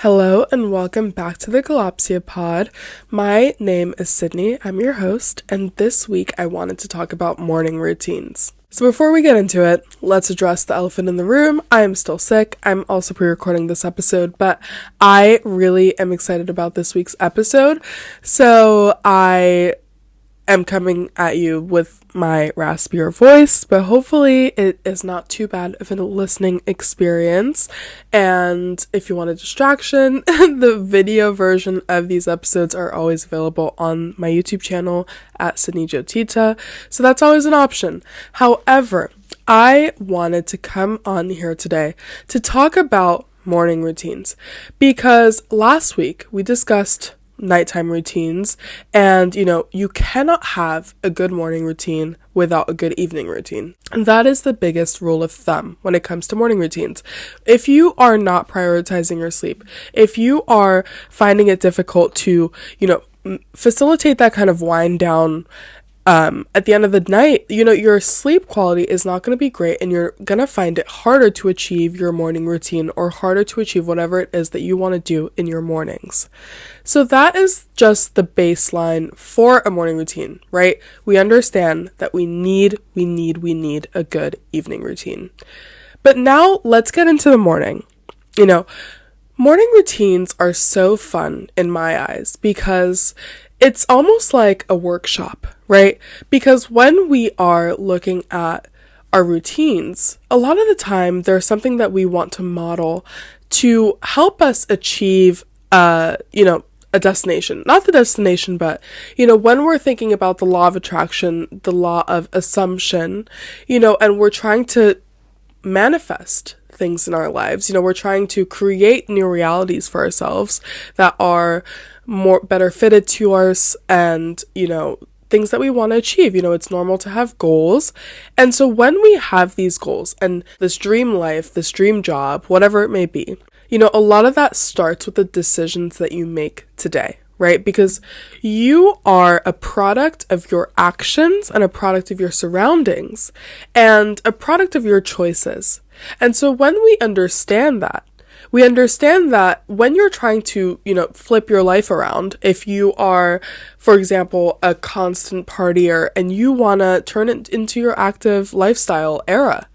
Hello and welcome back to the Kalopsia pod. My name is Sydney, I'm your host, and this week I wanted to talk about morning routines. So before we get into it, let's address the elephant in the room. I am still sick. I'm also pre-recording this episode, but I really am excited about this week's episode. So I am coming at you with my raspier voice, but hopefully it is not too bad of a listening experience. And if you want a distraction, the video version of these episodes are always available on my YouTube channel at S02e28. So that's always an option. However, I wanted to come on here today to talk about morning routines because last week we discussed nighttime routines, and you cannot have a good morning routine without a good evening routine. And that is the biggest rule of thumb when it comes to morning routines. If you are not prioritizing your sleep, if you are finding it difficult to facilitate that kind of wind down at the end of the night, your sleep quality is not going to be great, and you're going to find it harder to achieve your morning routine or harder to achieve whatever it is that you want to do in your mornings. So that is just the baseline for a morning routine, right? We understand that we need a good evening routine. But now let's get into the morning. Morning routines are so fun in my eyes because it's almost like a workshop, right? Because when we are looking at our routines, a lot of the time there's something that we want to model to help us achieve, a destination. Not the destination, but, when we're thinking about the law of attraction, the law of assumption, and we're trying to manifest things in our lives, we're trying to create new realities for ourselves that are better fitted to us and, things that we want to achieve. It's normal to have goals. And so when we have these goals and this dream life, this dream job, whatever it may be, a lot of that starts with the decisions that you make today, right? Because you are a product of your actions and a product of your surroundings and a product of your choices. And so when we understand that when you're trying to, flip your life around, if you are, for example, a constant partier and you want to turn it into your active lifestyle era,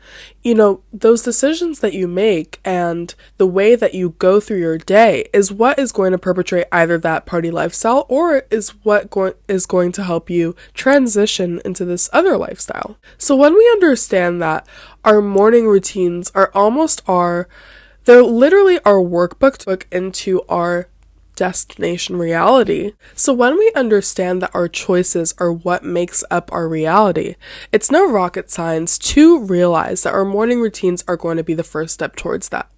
those decisions that you make and the way that you go through your day is what is going to perpetrate either that party lifestyle or is what is going to help you transition into this other lifestyle. So when we understand that our morning routines they're literally our workbook into our destination reality. So when we understand that our choices are what makes up our reality, it's no rocket science to realize that our morning routines are going to be the first step towards that.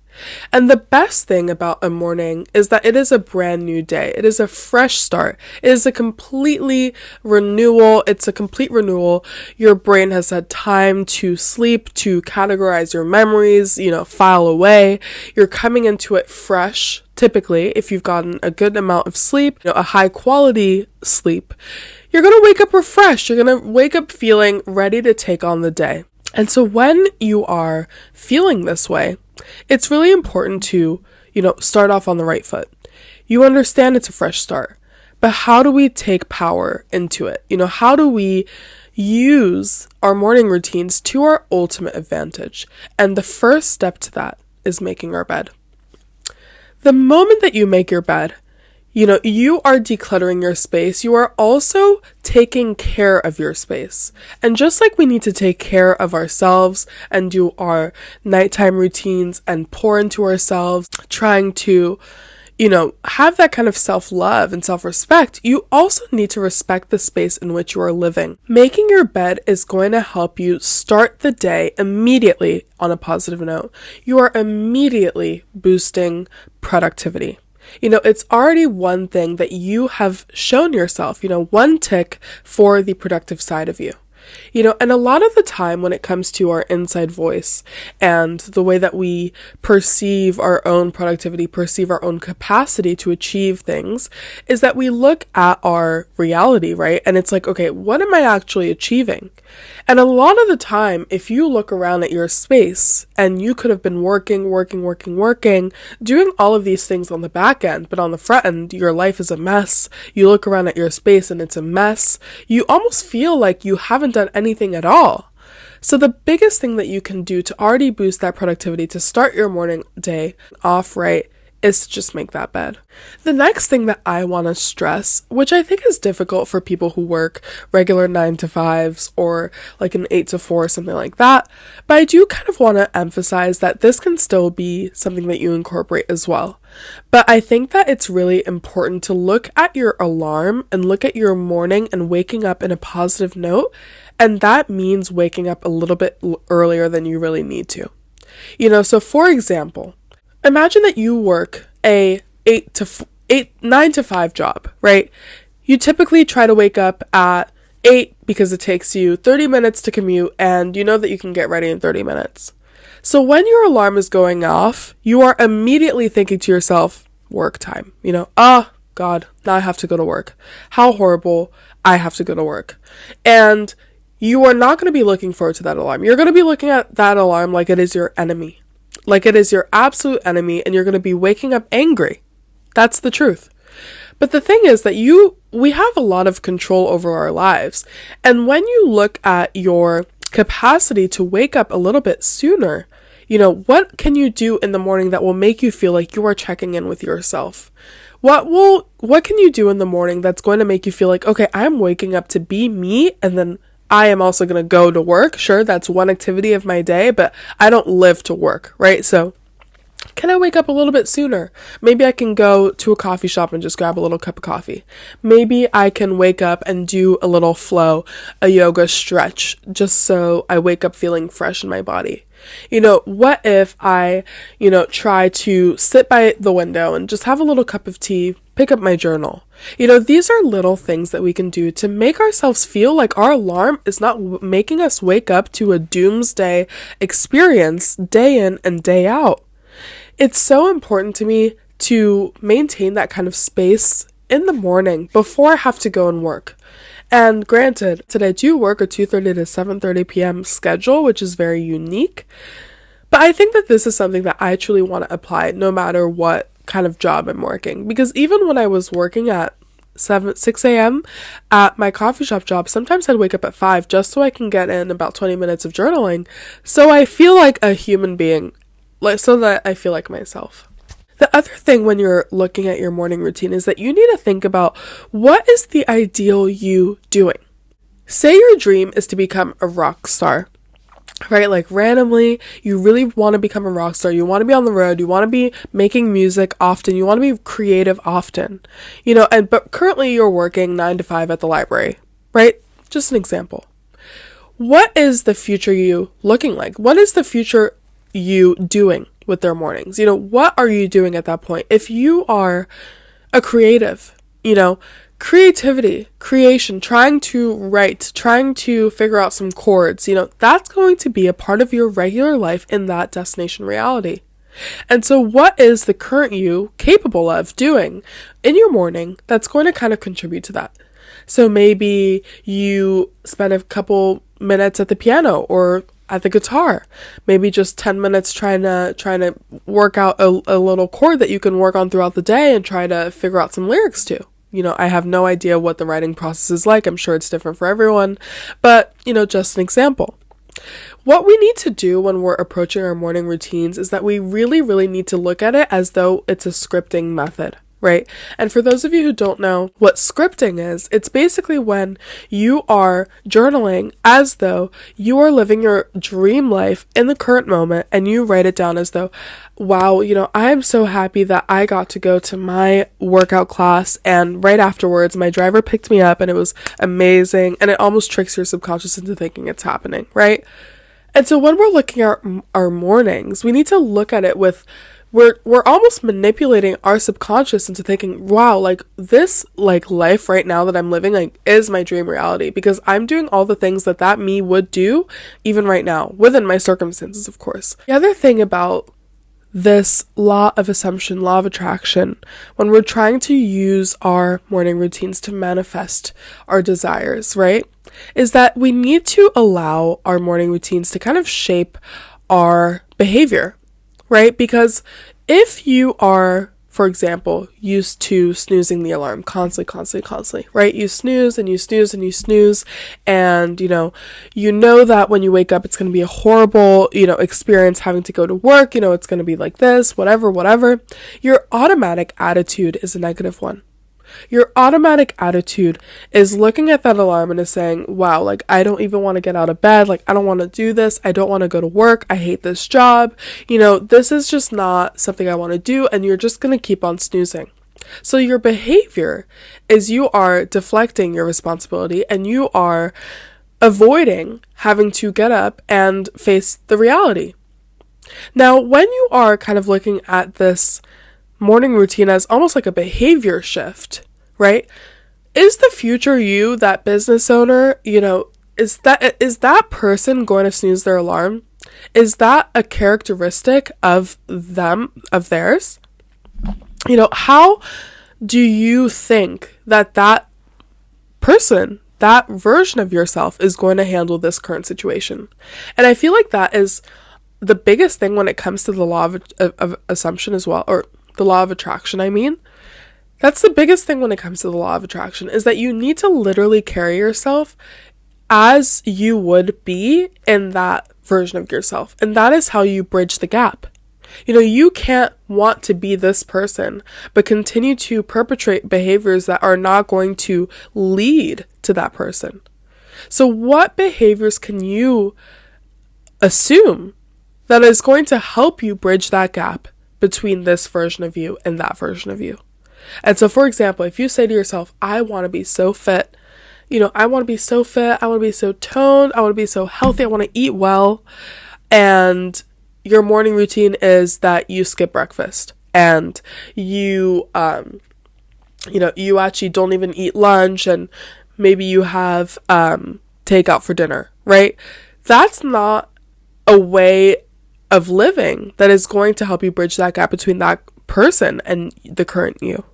And the best thing about a morning is that it is a brand new day. It is a fresh start. It is a complete renewal. Your brain has had time to sleep, to categorize your memories, file away. You're coming into it fresh. Typically, if you've gotten a good amount of sleep, a high quality sleep, you're going to wake up refreshed. You're going to wake up feeling ready to take on the day. And so when you are feeling this way, it's really important to, start off on the right foot. You understand it's a fresh start, but how do we take power into it? How do we use our morning routines to our ultimate advantage? And the first step to that is making our bed. The moment that you make your bed, you are decluttering your space. You are also taking care of your space. And just like we need to take care of ourselves and do our nighttime routines and pour into ourselves, trying to, have that kind of self-love and self-respect, you also need to respect the space in which you are living. Making your bed is going to help you start the day immediately on a positive note. You are immediately boosting productivity. It's already one thing that you have shown yourself, one tick for the productive side of you. And a lot of the time when it comes to our inside voice and the way that we perceive our own productivity, perceive our own capacity to achieve things, is that we look at our reality, right? And it's like, okay, what am I actually achieving? And a lot of the time, if you look around at your space and you could have been working, doing all of these things on the back end, but on the front end, your life is a mess. You look around at your space and it's a mess. You almost feel like you haven't done anything at all. So the biggest thing that you can do to already boost that productivity, to start your morning day off right, is to just make that bed. The next thing that I want to stress, which I think is difficult for people who work regular 9 to 5s or like an 8 to 4, something like that, but I do kind of want to emphasize that this can still be something that you incorporate as well. But I think that it's really important to look at your alarm and look at your morning and waking up in a positive note, and that means waking up a little bit earlier than you really need to. So for example, imagine that you work a 9 to 5 job, right? You typically try to wake up at 8 because it takes you 30 minutes to commute, and you know that you can get ready in 30 minutes. So when your alarm is going off, you are immediately thinking to yourself, work time. God, now I have to go to work. How horrible, I have to go to work. And you are not going to be looking forward to that alarm. You're going to be looking at that alarm like it is your enemy. Like it is your absolute enemy, and you're going to be waking up angry. That's the truth. But the thing is that we have a lot of control over our lives. And when you look at your capacity to wake up a little bit sooner, what can you do in the morning that will make you feel like you are checking in with yourself? What can you do in the morning that's going to make you feel like, okay, I'm waking up to be me, and then I am also going to go to work. Sure, that's one activity of my day, but I don't live to work, right? So can I wake up a little bit sooner? Maybe I can go to a coffee shop and just grab a little cup of coffee. Maybe I can wake up and do a little flow, a yoga stretch, just so I wake up feeling fresh in my body. What if I, try to sit by the window and just have a little cup of tea, pick up my journal? These are little things that we can do to make ourselves feel like our alarm is not making us wake up to a doomsday experience day in and day out. It's so important to me to maintain that kind of space in the morning before I have to go and work. And granted, today I do work a 2:30 to 7:30 p.m. schedule, which is very unique. But I think that this is something that I truly want to apply no matter what kind of job I'm working. Because even when I was working at 6 a.m. at my coffee shop job, sometimes I'd wake up at 5 just so I can get in about 20 minutes of journaling. So I feel like a human being, so that I feel like myself. The other thing when you're looking at your morning routine is that you need to think about, what is the ideal you doing? Say your dream is to become a rock star, right? Like randomly, you really want to become a rock star. You want to be on the road. You want to be making music often. You want to be creative often, but currently you're working 9 to 5 at the library, right? Just an example. What is the future you looking like? What is the future you doing with their mornings? What are you doing at that point? If you are a creative, creativity, creation, trying to write, trying to figure out some chords, that's going to be a part of your regular life in that destination reality. And so what is the current you capable of doing in your morning that's going to kind of contribute to that? So maybe you spend a couple minutes at the piano or at the guitar, maybe just 10 minutes trying to work out a little chord that you can work on throughout the day and try to figure out some lyrics to. I have no idea what the writing process is like. I'm sure it's different for everyone, but just an example. What we need to do when we're approaching our morning routines is that we really, really need to look at it as though it's a scripting method. Right? And for those of you who don't know what scripting is, it's basically when you are journaling as though you are living your dream life in the current moment, and you write it down as though, wow, I am so happy that I got to go to my workout class, and right afterwards my driver picked me up and it was amazing, and it almost tricks your subconscious into thinking it's happening, right? And so when we're looking at our mornings, we need to look at it with we're almost manipulating our subconscious into thinking, wow, like this like life right now that I'm living like is my dream reality, because I'm doing all the things that me would do even right now within my circumstances, of course. The other thing about this law of assumption, law of attraction, when we're trying to use our morning routines to manifest our desires, right, is that we need to allow our morning routines to kind of shape our behavior, right? Because if you are, for example, used to snoozing the alarm constantly, right? You snooze and you snooze and you snooze, and you know that when you wake up, it's going to be a horrible, experience having to go to work, it's going to be like this, whatever. Your automatic attitude is a negative one. Your automatic attitude is looking at that alarm and is saying, wow, like I don't even want to get out of bed. Like I don't want to do this. I don't want to go to work. I hate this job. This is just not something I want to do. And you're just going to keep on snoozing. So your behavior is you are deflecting your responsibility and you are avoiding having to get up and face the reality. Now, when you are kind of looking at this morning routine as almost like a behavior shift, right? Is the future you, that business owner, is that person going to snooze their alarm? Is that a characteristic of theirs? How do you think that person, that version of yourself is going to handle this current situation? And I feel like that is the biggest thing when it comes to the law of assumption as well, or the law of attraction, I mean. That's the biggest thing when it comes to the law of attraction, is that you need to literally carry yourself as you would be in that version of yourself. And that is how you bridge the gap. You can't want to be this person, but continue to perpetrate behaviors that are not going to lead to that person. So what behaviors can you assume that is going to help you bridge that gap between this version of you and that version of you? And so, for example, if you say to yourself, I want to be so fit, I want to be so fit, I want to be so toned, I want to be so healthy, I want to eat well, and your morning routine is that you skip breakfast and you actually don't even eat lunch, and maybe you have takeout for dinner, right? That's not a way of living that is going to help you bridge that gap between that person and the current you.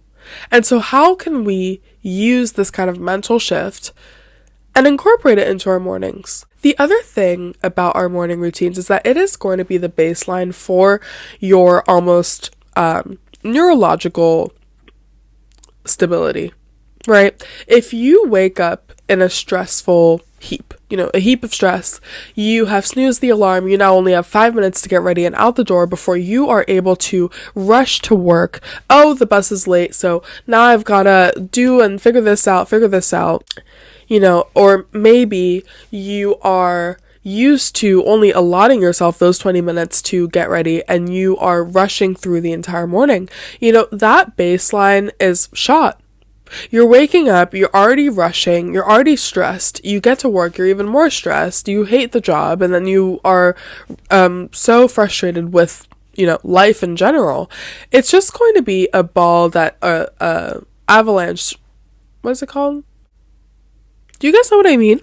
And so how can we use this kind of mental shift and incorporate it into our mornings? The other thing about our morning routines is that it is going to be the baseline for your almost neurological stability, right? If you wake up in a stressful heap, a heap of stress, you have snoozed the alarm, you now only have 5 minutes to get ready and out the door before you are able to rush to work. Oh, the bus is late, so now I've gotta do and figure this out, or maybe you are used to only allotting yourself those 20 minutes to get ready and you are rushing through the entire morning. That baseline is shot. You're waking up, you're already rushing, you're already stressed, you get to work, you're even more stressed, you hate the job, and then you are so frustrated with, life in general. It's just going to be a ball that, avalanche, what is it called? Do you guys know what I mean?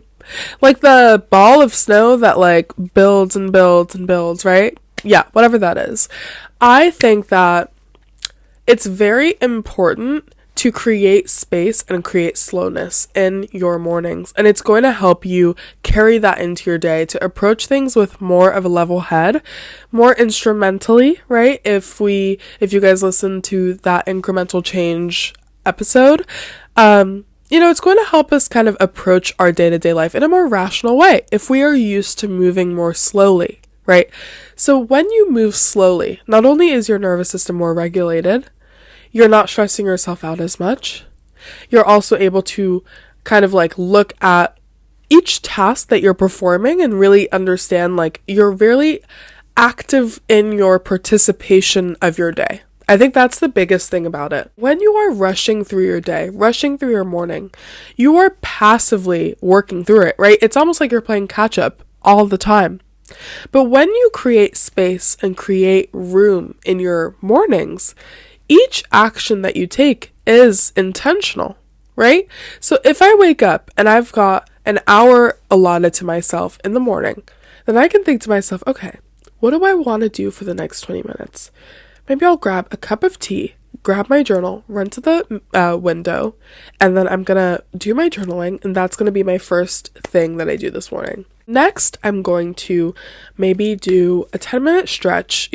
Like the ball of snow that like builds and builds and builds, right? Yeah, whatever that is. I think that it's very important to create space and create slowness in your mornings. And it's going to help you carry that into your day to approach things with more of a level head, more instrumentally, right? If you guys listen to that incremental change episode, it's going to help us kind of approach our day-to-day life in a more rational way if we are used to moving more slowly, right? So when you move slowly, not only is your nervous system more regulated, you're not stressing yourself out as much. You're also able to kind of like look at each task that you're performing and really understand, like, you're really active in your participation of your day. I think that's the biggest thing about it. When you are rushing through your day, rushing through your morning, you are passively working through it, right? It's almost like you're playing catch up all the time. But when you create space and create room in your mornings, each action that you take is intentional, right? So if I wake up and I've got an hour allotted to myself in the morning, then I can think to myself, okay, what do I want to do for the next 20 minutes? Maybe I'll grab a cup of tea, grab my journal, run to the window, and then I'm going to do my journaling, and that's going to be my first thing that I do this morning. Next, I'm going to maybe do a 10-minute stretch.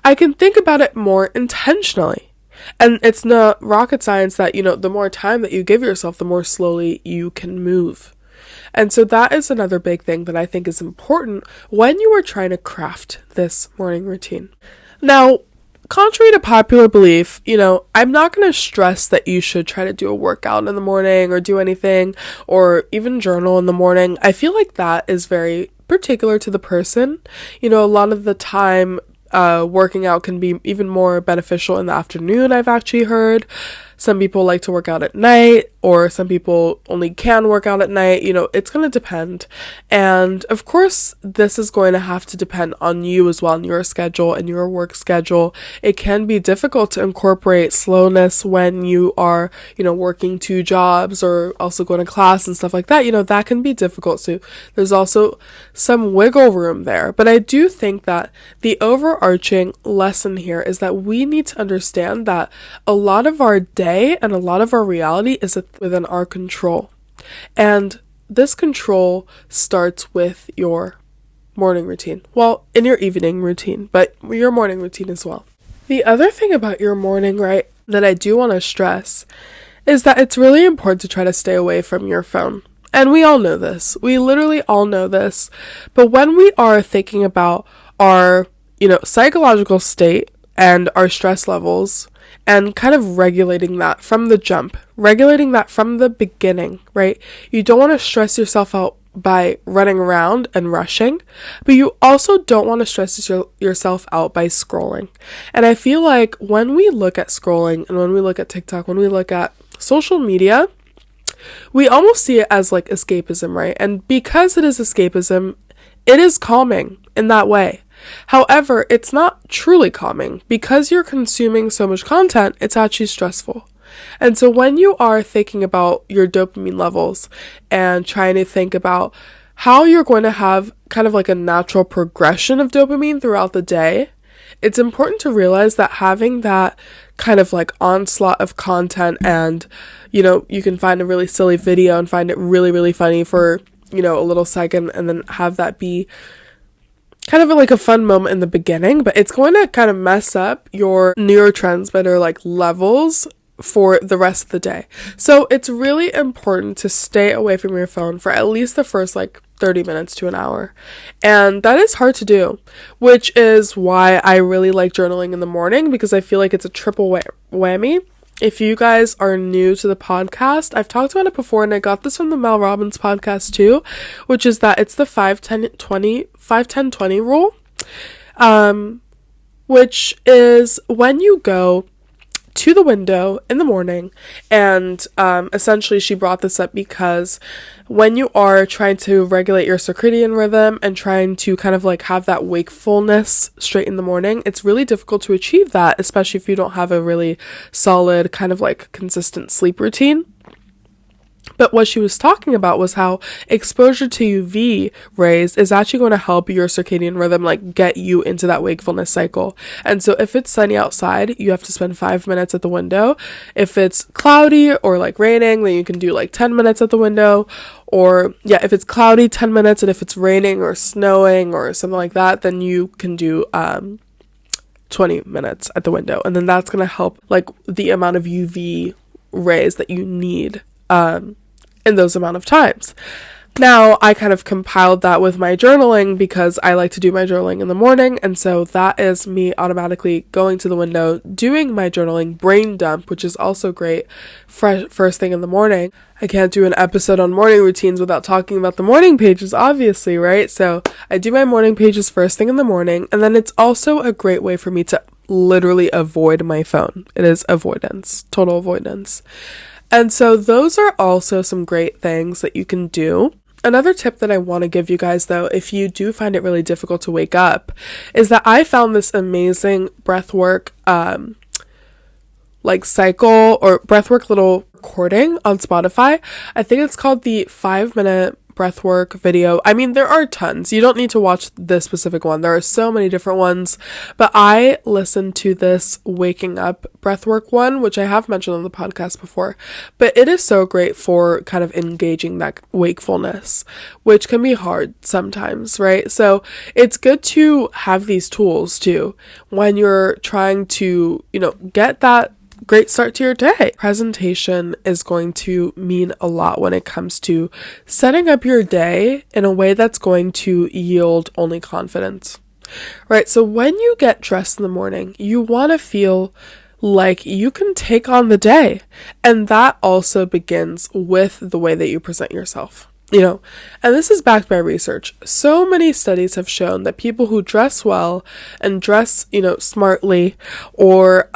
I can think about it more intentionally. And it's not rocket science that, the more time that you give yourself, the more slowly you can move. And so that is another big thing that I think is important when you are trying to craft this morning routine. Now, contrary to popular belief, I'm not going to stress that you should try to do a workout in the morning or do anything or even journal in the morning. I feel like that is very particular to the person. A lot of the time, working out can be even more beneficial in the afternoon, I've actually heard. Some people like to work out at night, or some people only can work out at night. It's going to depend. And of course, this is going to have to depend on you as well, and your schedule and your work schedule. It can be difficult to incorporate slowness when you are, working 2 jobs or also going to class and stuff like that. That can be difficult. So there's also some wiggle room there. But I do think that the overarching lesson here is that we need to understand that a lot of our day and a lot of our reality is within our control. And this control starts with your morning routine. Well, in your evening routine, but your morning routine as well. The other thing about your morning, right, that I do want to stress is that it's really important to try to stay away from your phone. And we all know this. We literally all know this. But when we are thinking about our, psychological state and our stress levels, and kind of regulating that from the jump, regulating that from the beginning, right? You don't want to stress yourself out by running around and rushing, but you also don't want to stress yourself out by scrolling. And I feel like when we look at scrolling and when we look at TikTok, when we look at social media, we almost see it as like escapism, right? And because it is escapism, it is calming in that way. However, it's not truly calming. Because you're consuming so much content, it's actually stressful. And so when you are thinking about your dopamine levels and trying to think about how you're going to have kind of like a natural progression of dopamine throughout the day, it's important to realize that having that kind of like onslaught of content and, you can find a really silly video and find it really, really funny for, a little second and then have that be kind of like a fun moment in the beginning, but it's going to kind of mess up your neurotransmitter like levels for the rest of the day. So it's really important to stay away from your phone for at least the first like 30 minutes to an hour. And that is hard to do, which is why I really like journaling in the morning, because I feel like it's a triple whammy. If you guys are new to the podcast, I've talked about it before, and I got this from the Mel Robbins podcast too, which is that it's the 5-10-20 rule, which is when you go to the window in the morning, and essentially she brought this up because when you are trying to regulate your circadian rhythm and trying to kind of like have that wakefulness straight in the morning, it's really difficult to achieve that, especially if you don't have a really solid kind of like consistent sleep routine. But what she was talking about was how exposure to UV rays is actually going to help your circadian rhythm, like get you into that wakefulness cycle. And so if it's sunny outside, you have to spend 5 minutes at the window. If it's cloudy or like raining, then you can do like 10 minutes at the window. Or if it's cloudy, 10 minutes. And if it's raining or snowing or something like that, then you can do 20 minutes at the window. And then that's going to help like the amount of UV rays that you need in those amount of times. Now, I kind of compiled that with my journaling because I like to do my journaling in the morning, and so that is me automatically going to the window, doing my journaling brain dump, which is also great first thing in the morning. I can't do an episode on morning routines without talking about the morning pages, obviously, right? So I do my morning pages first thing in the morning, and then it's also a great way for me to literally avoid my phone. It is avoidance, total avoidance. And so those are also some great things that you can do. Another tip that I want to give you guys, though, if you do find it really difficult to wake up, is that I found this amazing breathwork like cycle or breathwork little recording on Spotify. I think it's called the 5-minute breathwork video. I mean, there are tons. You don't need to watch this specific one. There are so many different ones, but I listened to this waking up breathwork one, which I have mentioned on the podcast before, but it is so great for kind of engaging that wakefulness, which can be hard sometimes, right? So it's good to have these tools too when you're trying to, get that great start to your day. Presentation is going to mean a lot when it comes to setting up your day in a way that's going to yield only confidence, right? So when you get dressed in the morning, you want to feel like you can take on the day. And that also begins with the way that you present yourself. And this is backed by research. So many studies have shown that people who dress well and dress, smartly or,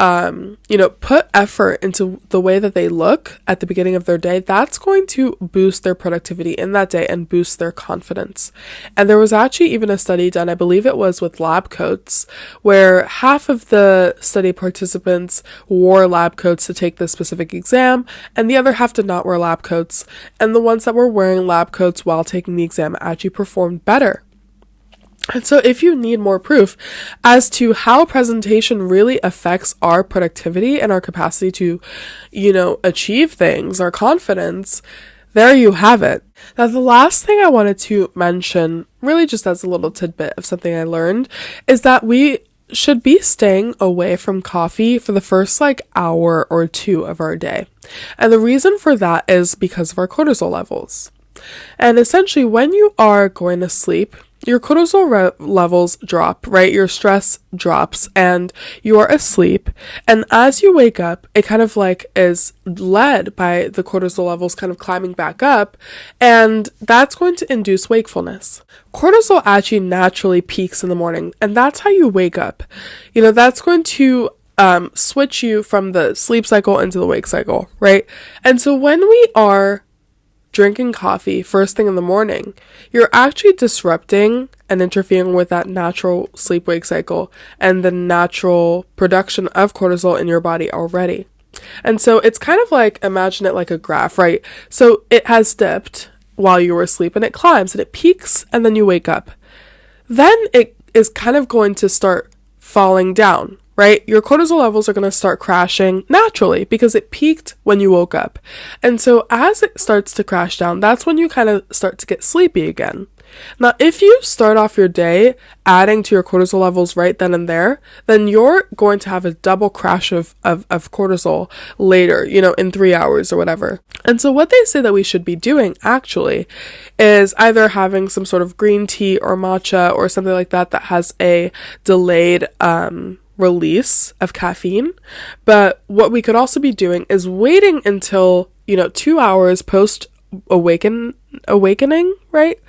put effort into the way that they look at the beginning of their day, that's going to boost their productivity in that day and boost their confidence. And there was actually even a study done, I believe it was with lab coats, where half of the study participants wore lab coats to take this specific exam, and the other half did not wear lab coats. And the ones that were wearing lab coats while taking the exam actually performed better. And so if you need more proof as to how presentation really affects our productivity and our capacity to, achieve things, our confidence, there you have it. Now, the last thing I wanted to mention, really just as a little tidbit of something I learned, is that we should be staying away from coffee for the first hour or two of our day. And the reason for that is because of our cortisol levels. And essentially, when you are going to sleep, your cortisol levels drop, right? Your stress drops and you are asleep. And as you wake up, it kind of is led by the cortisol levels kind of climbing back up. And that's going to induce wakefulness. Cortisol actually naturally peaks in the morning. And that's how you wake up. That's going to switch you from the sleep cycle into the wake cycle, right? And so when we are drinking coffee first thing in the morning, you're actually disrupting and interfering with that natural sleep-wake cycle and the natural production of cortisol in your body already. And so it's kind of imagine it like a graph, right? So it has dipped while you were asleep and it climbs and it peaks and then you wake up. Then it is kind of going to start falling down, right? Your cortisol levels are going to start crashing naturally because it peaked when you woke up. And so as it starts to crash down, that's when you kind of start to get sleepy again. Now, if you start off your day adding to your cortisol levels right then and there, then you're going to have a double crash of cortisol later, in 3 hours or whatever. And so what they say that we should be doing actually is either having some sort of green tea or matcha or something like that that has a delayed, release of caffeine. But what we could also be doing is waiting until 2 hours post awakening, right?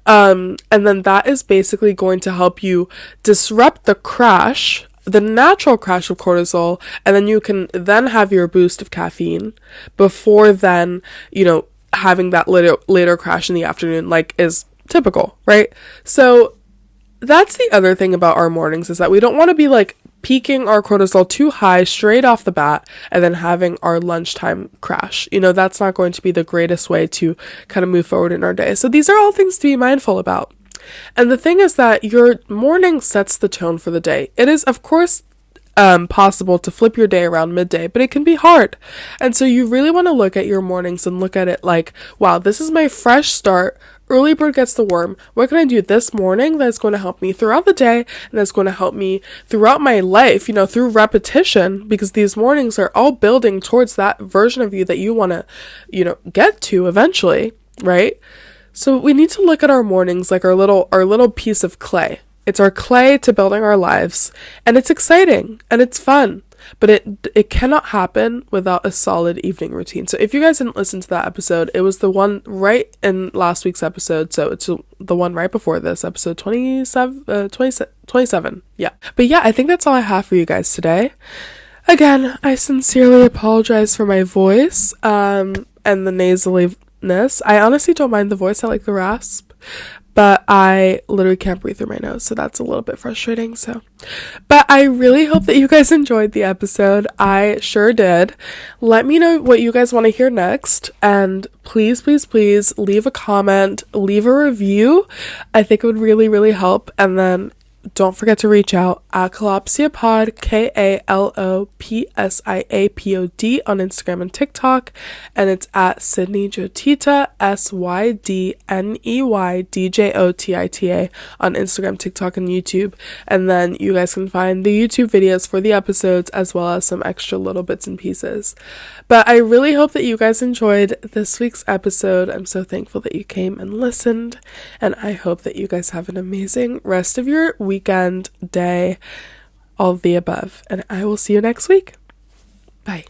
And then that is basically going to help you disrupt the natural crash of cortisol, and then you can then have your boost of caffeine before then, having that later crash in the afternoon, is typical, right? So that's the other thing about our mornings, is that we don't want to be peaking our cortisol too high straight off the bat and then having our lunchtime crash. That's not going to be the greatest way to kind of move forward in our day. So these are all things to be mindful about. And the thing is that your morning sets the tone for the day. It is, of course, possible to flip your day around midday, but it can be hard. And so you really want to look at your mornings and look at it wow, this is my fresh start. Early bird gets the worm. What can I do this morning that's going to help me throughout the day and that's going to help me throughout my life, through repetition, because these mornings are all building towards that version of you that you want to, get to eventually, right? So we need to look at our mornings like our little piece of clay. It's our clay to building our lives, and it's exciting and it's fun. But it cannot happen without a solid evening routine. So if you guys didn't listen to that episode, it was the one right in last week's episode. So it's the one right before this, episode 27. Yeah. But yeah, I think that's all I have for you guys today. Again, I sincerely apologize for my voice and the raspness. I honestly don't mind the voice. I like the rasp, but I literally can't breathe through my nose, so that's a little bit frustrating. But I really hope that you guys enjoyed the episode. I sure did. Let me know what you guys want to hear next, and please leave a comment, leave a review. I think it would really help. And then don't forget to reach out at Kalopsia Pod, KALOPSIAPOD on Instagram and TikTok, and it's at S02e28 SYDNEYDJOTITA on Instagram, TikTok, and YouTube. And then you guys can find the YouTube videos for the episodes as well as some extra little bits and pieces. But I really hope that you guys enjoyed this week's episode. I'm so thankful that you came and listened, and I hope that you guys have an amazing rest of your weekend, day, all of the above, and I will see you next week. Bye.